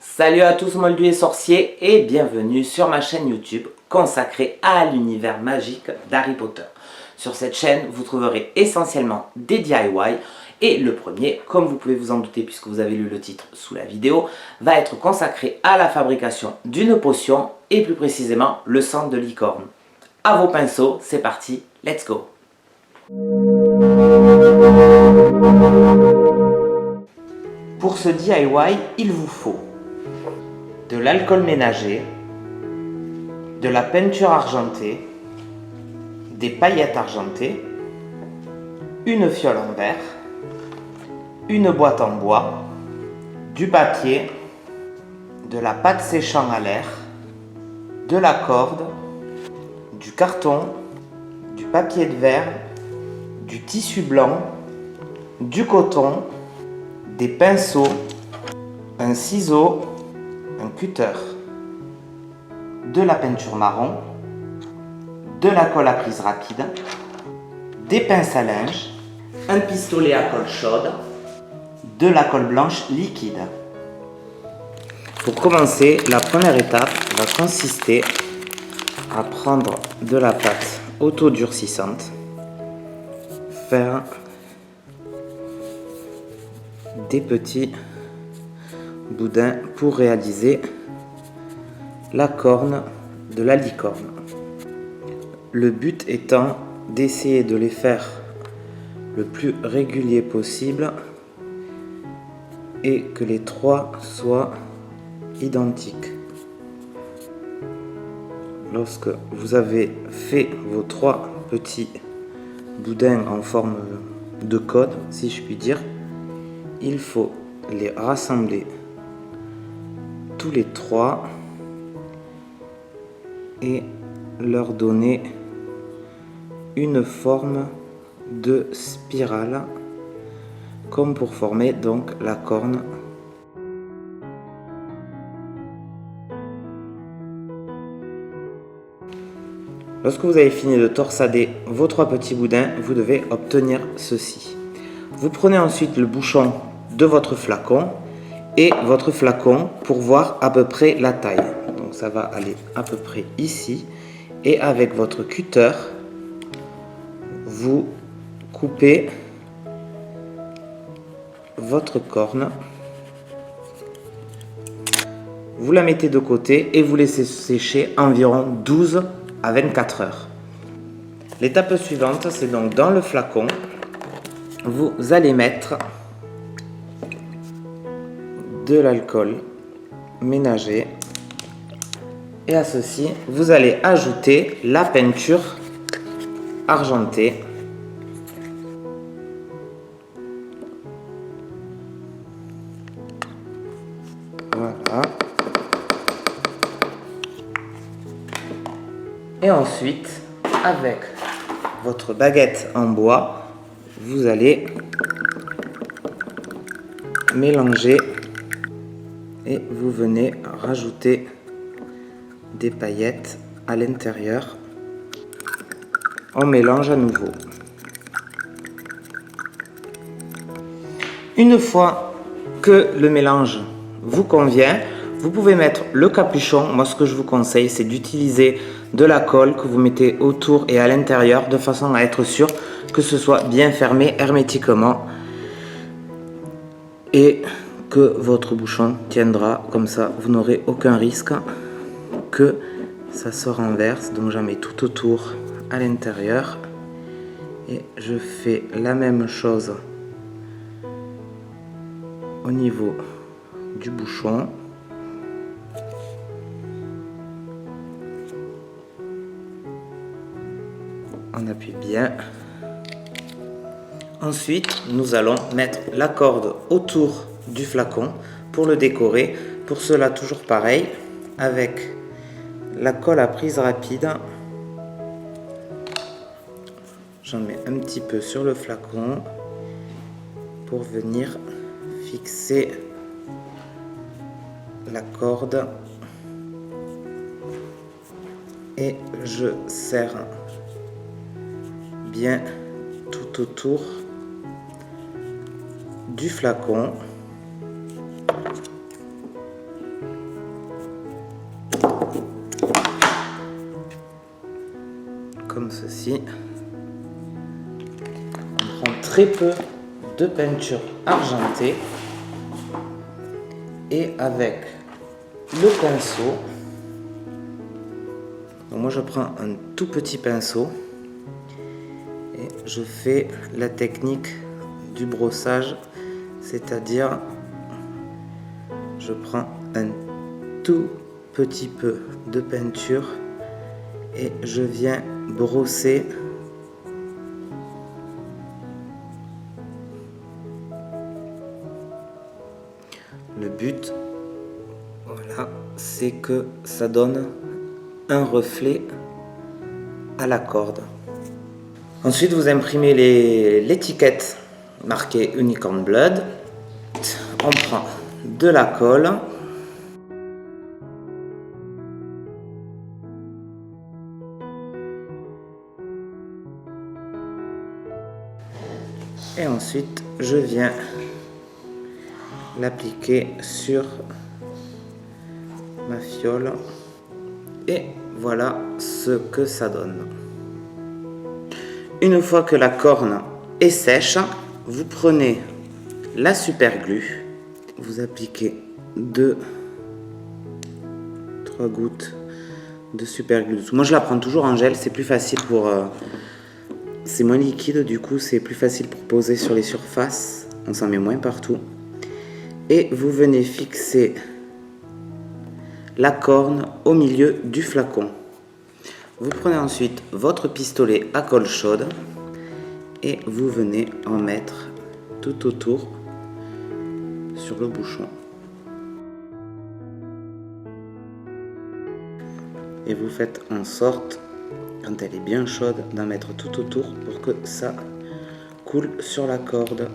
Salut à tous moldus et sorciers et bienvenue sur ma chaîne YouTube consacrée à l'univers magique d'Harry Potter. Sur cette chaîne, vous trouverez essentiellement des DIY et le premier, comme vous pouvez vous en douter puisque vous avez lu le titre sous la vidéo, va être consacré à la fabrication d'une potion et plus précisément le sang de licorne. À vos pinceaux, c'est parti, let's go! Pour ce DIY, il vous faut de l'alcool ménager, de la peinture argentée, des paillettes argentées, une fiole en verre, une boîte en bois, du papier, de la pâte séchant à l'air, de la corde, du carton, du papier de verre, du tissu blanc, du coton, des pinceaux, un ciseau, un cutter, de la peinture marron, de la colle à prise rapide, des pinces à linge, un pistolet à colle chaude, de la colle blanche liquide. Pour commencer, la première étape va consister à prendre de la pâte autodurcissante, faire des petits boudins pour réaliser la corne de la licorne. Le but étant d'essayer de les faire le plus régulier possible et que les trois soient identiques. Lorsque vous avez fait vos trois petits boudins en forme de cône, si je puis dire, il faut les rassembler tous les trois et leur donner une forme de spirale comme pour former donc la corne. Lorsque vous avez fini de torsader vos trois petits boudins, vous devez obtenir ceci. Vous prenez ensuite le bouchon de votre flacon et votre flacon pour voir à peu près la taille. Donc ça va aller à peu près ici. Et avec votre cutter, vous coupez votre corne. Vous la mettez de côté et vous laissez sécher environ 12 à 24 heures. L'étape suivante, c'est donc dans le flacon, vous allez mettre de l'alcool ménager et à ceci vous allez ajouter la peinture argentée. Voilà. Et ensuite, avec votre baguette en bois, vous allez mélanger et vous venez rajouter des paillettes à l'intérieur. On mélange à nouveau. Une fois que le mélange vous convient, vous pouvez mettre le capuchon. Moi, ce que je vous conseille, c'est d'utiliser de la colle que vous mettez autour et à l'intérieur de façon à être sûr que ce soit bien fermé hermétiquement et que votre bouchon tiendra. Comme ça, vous n'aurez aucun risque que ça se renverse. Donc j'en mets tout autour à l'intérieur et je fais la même chose au niveau du bouchon. On appuie bien. Ensuite, nous allons mettre la corde autour du flacon pour le décorer. Pour cela, toujours pareil, avec la colle à prise rapide. J'en mets un petit peu sur le flacon pour venir fixer la corde et je serre bien tout autour du flacon. comme ceci. On prend très peu de peinture argentée et avec le pinceau, donc moi je prends un tout petit pinceau et je fais la technique du brossage, c'est-à-dire je prends un tout petit peu de peinture et je viens brosser le but. Voilà, c'est que ça donne un reflet à la corde. Ensuite, vous imprimez l'étiquette marquée Unicorn Blood. On prend de la colle. Et ensuite, je viens l'appliquer sur ma fiole. Et voilà ce que ça donne. Une fois que la corne est sèche, vous prenez la super glue, vous appliquez 2-3 gouttes de super glue. Moi je la prends toujours en gel, c'est plus facile pour... c'est moins liquide, du coup c'est plus facile pour poser sur les surfaces, on s'en met moins partout. Et vous venez fixer la corne au milieu du flacon. Vous prenez ensuite votre pistolet à colle chaude et vous venez en mettre tout autour sur le bouchon. Et vous faites en sorte, quand elle est bien chaude, d'en mettre tout autour pour que ça coule sur la corde.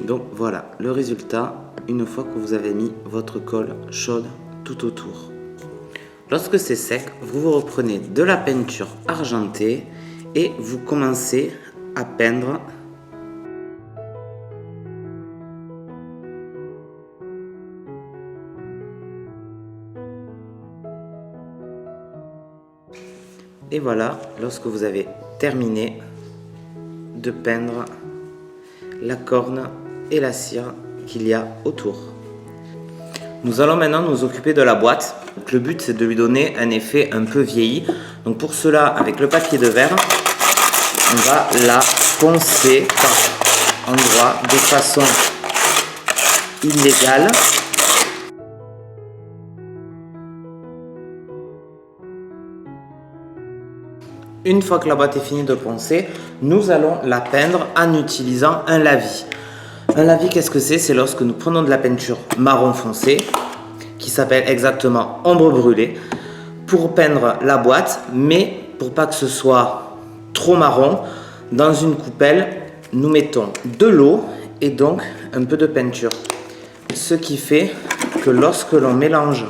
Donc voilà le résultat une fois que vous avez mis votre colle chaude tout autour. Lorsque c'est sec, vous reprenez de la peinture argentée et vous commencez à peindre et voilà, lorsque vous avez terminé de peindre la corne et la cire qu'il y a autour. Nous allons maintenant nous occuper de la boîte. Donc, le but c'est de lui donner un effet un peu vieilli. Donc pour cela, avec le papier de verre, on va la poncer par endroits de façon illégale. Une fois que la boîte est finie de poncer, nous allons la peindre en utilisant un lavis. Un lavis, qu'est-ce que c'est? C'est lorsque nous prenons de la peinture marron foncé, qui s'appelle exactement ombre brûlée, pour peindre la boîte, mais pour pas que ce soit trop marron, dans une coupelle, nous mettons de l'eau et donc un peu de peinture. Ce qui fait que lorsque l'on mélange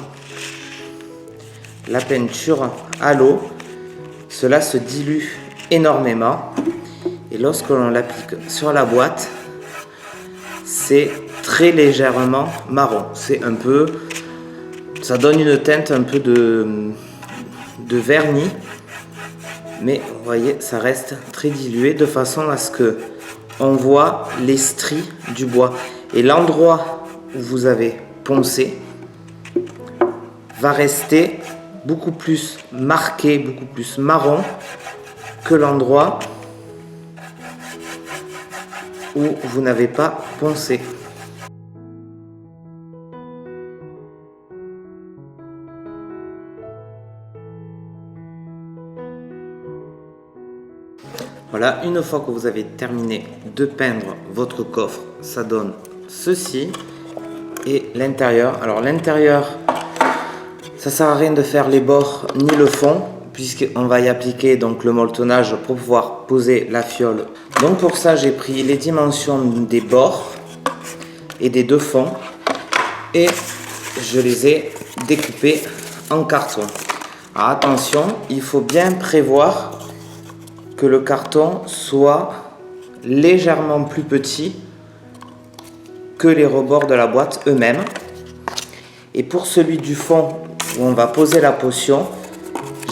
la peinture à l'eau, cela se dilue énormément et lorsque l'on l'applique sur la boîte, c'est très légèrement marron. C'est un peu, ça donne une teinte un peu de vernis, mais vous voyez, ça reste très dilué de façon à ce que on voit les stries du bois. Et l'endroit où vous avez poncé va rester beaucoup plus marqué, beaucoup plus marron que l'endroit où vous n'avez pas poncé. Voilà, une fois que vous avez terminé de peindre votre coffre, ça donne ceci. Et l'intérieur, alors l'intérieur, ça sert à rien de faire les bords ni le fond, puisqu'on va y appliquer donc le molletonnage pour pouvoir poser la fiole. Donc pour ça, j'ai pris les dimensions des bords et des deux fonds et je les ai découpés en carton. Alors attention, il faut bien prévoir que le carton soit légèrement plus petit que les rebords de la boîte eux-mêmes. Et pour celui du fond, où on va poser la potion,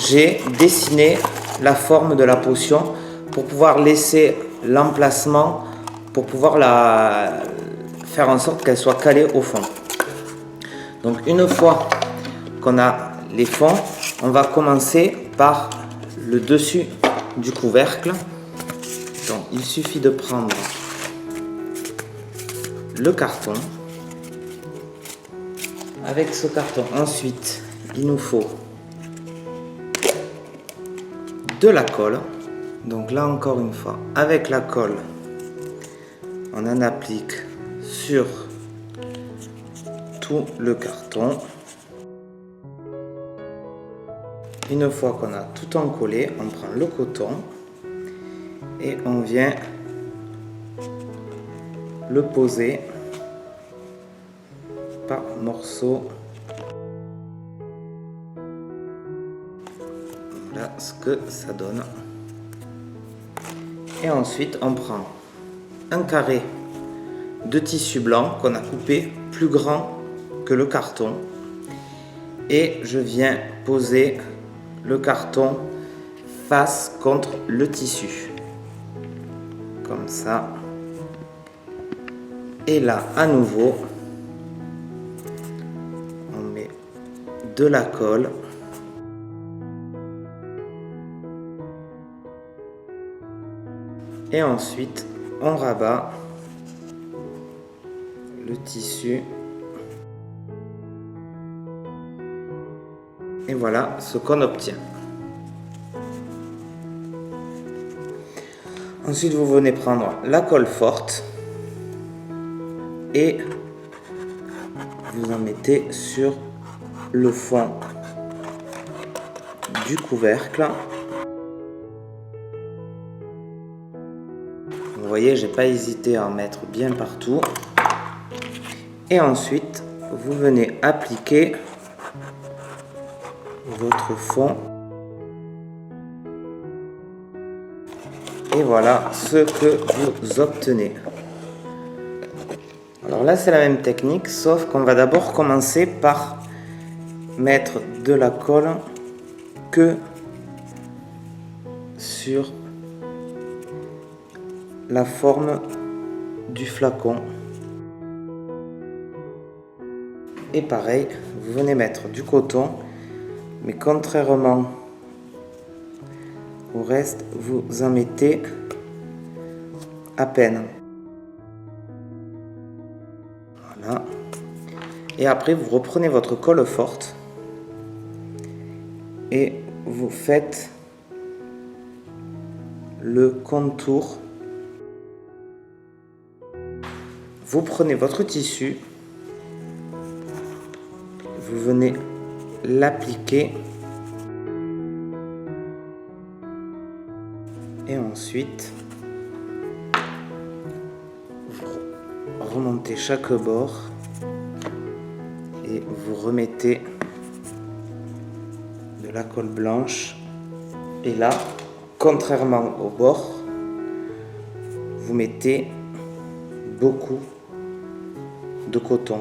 j'ai dessiné la forme de la potion pour pouvoir laisser l'emplacement, pour pouvoir faire en sorte qu'elle soit calée au fond. Donc une fois qu'on a les fonds, on va commencer par le dessus du couvercle. Donc il suffit de prendre le carton. Avec ce carton, ensuite, il nous faut de la colle. Donc là encore une fois, avec la colle, on en applique sur tout le carton. Une fois qu'on a tout encollé, on prend le coton et on vient le poser par morceaux. Voilà ce que ça donne. Et ensuite, on prend un carré de tissu blanc qu'on a coupé plus grand que le carton. Et je viens poser le carton face contre le tissu. Comme ça. Et là, à nouveau, on met de la colle. Et ensuite, on rabat le tissu. Et voilà ce qu'on obtient. Ensuite, vous venez prendre la colle forte et vous en mettez sur le fond du couvercle. Vous voyez, j'ai pas hésité à en mettre bien partout. Et ensuite, vous venez appliquer votre fond. Et voilà ce que vous obtenez. Alors là, c'est la même technique, sauf qu'on va d'abord commencer par mettre de la colle que sur la forme du flacon. Et pareil, vous venez mettre du coton, mais contrairement au reste, vous en mettez à peine. Voilà. Et après, vous reprenez votre colle forte et vous faites le contour. Vous prenez votre tissu, vous venez l'appliquer et ensuite vous remontez chaque bord et vous remettez de la colle blanche. Et là, contrairement au bord, vous mettez beaucoup de coton.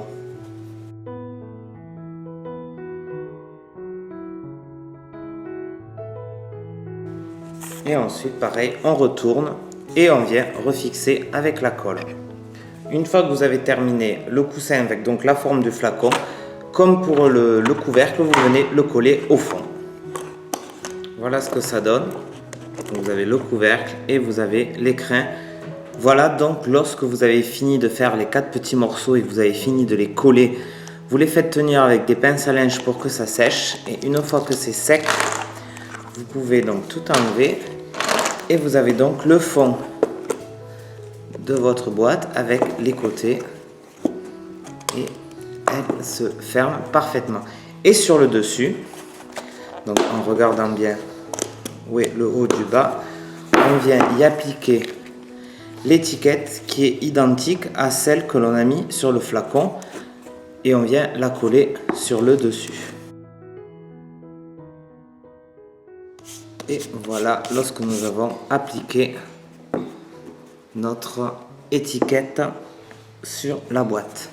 Et ensuite, pareil, on retourne et on vient refixer avec la colle. Une fois que vous avez terminé le coussin avec donc la forme du flacon, comme pour le couvercle, vous venez le coller au fond. Voilà ce que ça donne. Vous avez le couvercle et vous avez l'écrin. Voilà, donc lorsque vous avez fini de faire les 4 petits morceaux et que vous avez fini de les coller, vous les faites tenir avec des pinces à linge pour que ça sèche. Et une fois que c'est sec, vous pouvez donc tout enlever. Et vous avez donc le fond de votre boîte avec les côtés. Et elle se ferme parfaitement. Et sur le dessus, donc en regardant bien où est le haut du bas, on vient y appliquer l'étiquette qui est identique à celle que l'on a mis sur le flacon et on vient la coller sur le dessus. Et voilà, lorsque nous avons appliqué notre étiquette sur la boîte.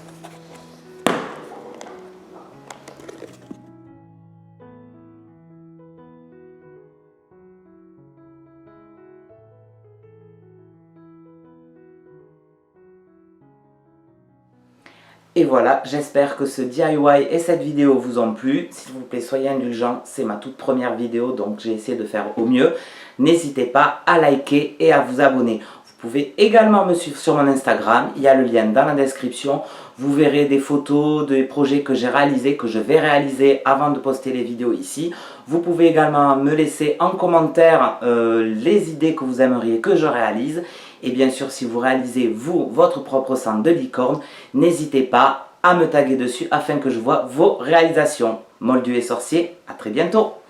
Et voilà, j'espère que ce DIY et cette vidéo vous ont plu. S'il vous plaît, soyez indulgents, c'est ma toute première vidéo, donc j'ai essayé de faire au mieux. N'hésitez pas à liker et à vous abonner. Vous pouvez également me suivre sur mon Instagram, il y a le lien dans la description. Vous verrez des photos des projets que j'ai réalisés, que je vais réaliser avant de poster les vidéos ici. Vous pouvez également me laisser en commentaire les idées que vous aimeriez que je réalise. Et bien sûr, si vous réalisez, vous, votre propre centre de licorne, n'hésitez pas à me taguer dessus afin que je vois vos réalisations. Moldu et sorcier, à très bientôt!